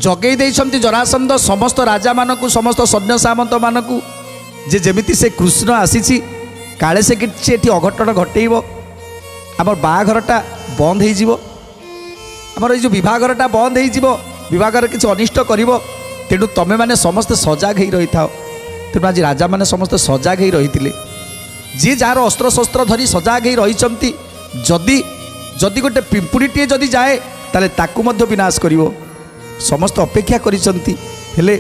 जगई देइछंती जरासंध समस्त राजा मानकु समस्त सैन्य सामंत मानकु जे जेमिति से कृष्ण आसीछि काले से किछि एठी अघटन घटेइबो आमर बाघरटा बंद हो जीवो आमर जो विभागरटा बंद हो जीवो विभागर किछि अनिष्ट करिवो तेणु तमे माने समस्त सजाग हो रही था। तेणु आज राजा माने समस्त सजाग हो रही जी जार अस्त्र शस्त्र धरी सजाग हो रही जदि जदि गोटे पिंपुड़ीटे जदि जाए ताले ताकू मध्य विनाश करिवो समस्त अपेक्षा करिसंती हेले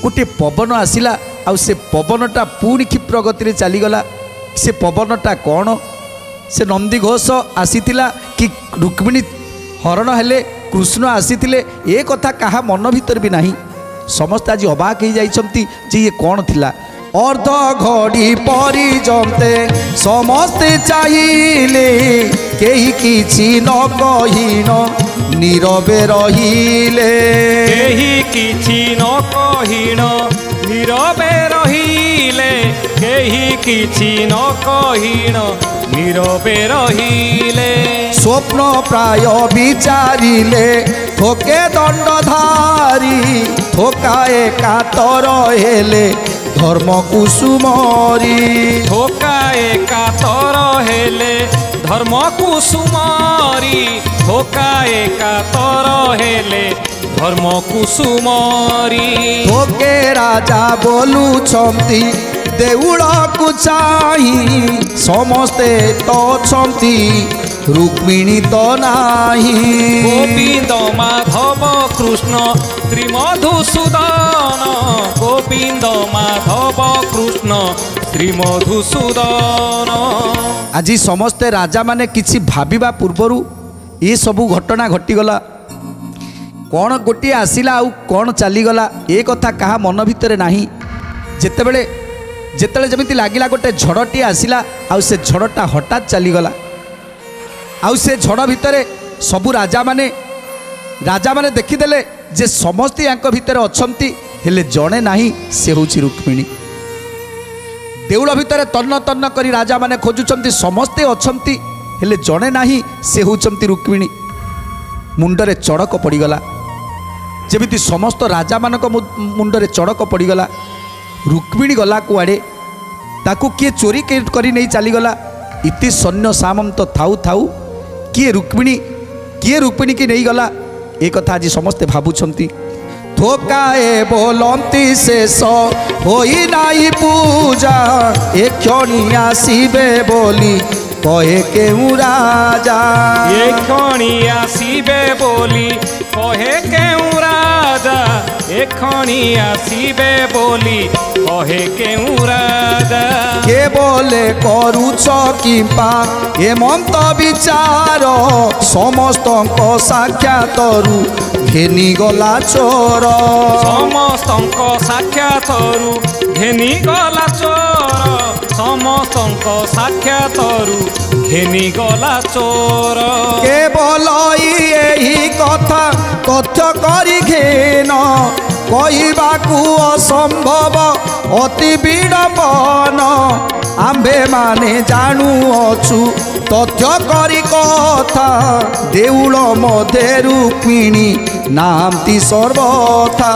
गोटे पवन आसिला आउ से पवनटा पुणी क्षिप्र गति रे चलीगला से पवनटा कौन से नंदी घोष आसीतिला कि रुक्मिणी हरण हेले कृष्ण आसीतिले ए कथा कहा मन भीतर भी नहीं समस्त आज अबाक हो जाइछंती जे ये कौन थिला। अर्ध घड़ी परिजंते समस्ते चाहिए केही किछि न कहिन नीरवे रहिले केही किछि न कहिन नीरवे रहिले केही किछि न कहिन नीरवे रहिले स्वप्न प्राय विचारिले थोके दंडधारी थोकाए कातर हेले धर्म कुसुमरी थोकाए कातर हेले धर्म कुसुमरी थोकाए कातर हेले धर्म कुसुमरी थोके राजा बोलुछंती देउळ को चाही समस्ते तो छंती रुक्मिणी तो नाही गोविंद माधव कृष्ण श्री मधुसूदन गोविंद माधव कृष्ण श्री मधुसूदन। आज समस्ते राजा माने किछि भाबिबा पूर्वरु ये सबू घटना घटीगला कौन गोटे आसिला आउ कौन चलीगला ए कथा कहा मन भितर नाही जेतेबेले जेतेबेले जमिति लागिला गोटे झड़टी आसिला आउ से झड़टा हठात चलीगला आउ से झड़ भितर सबू राजा माने देखिदेले जे समस्ते यांक भितर अछंती हेले जणे नाही से होची रुक्मिणी देउळ भितर तन्न तन्न करी राजा माने खोजुचंती समस्ते अछंती हेले जणे नाही से होचंती रुक्मिणी मुंडरे चड़क पड़ीगला जेमिति समस्त राजा मानक मुंडरे चड़क पड़ीगला रुक्मिणी गला कुआड़े ताकू किए चोरी करी नहीं चलीगला इति सैन्य सामंत थाऊ थाऊ किए रुक्मिणी की नहीं गला एक कथा आज समस्ते भावुंट थोकाए बोलती शेष होई नाई पूजा ए क्षणी आसीबे बोली कहे केहू राजा ए क्षणी आसीबे बोली कहे केहू राजा ए क्षणी आसीबे बोली कहे केहू राजा के बोले करूछ किंपा ए मंत विचार समस्त साक्षातरू घेनी गला चोर समस्त साक्षातरू घेनी गला चोर समस्त साक्षातरू घेनी गला चोर केवल यही कथा तथ्य करी घेन कहवाकू असंभव अति विडंबन आम्भे माने जानू अछु तथ्य करी कथा देउळ मध्य रुक्मिणी नाहंती सर्वथा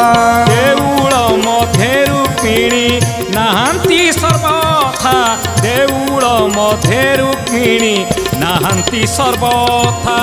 देउळ मध्य रुक्मिणी नाहंती सर्वथा देउळ मध्य रुक्मिणी नाहंती सर्वथा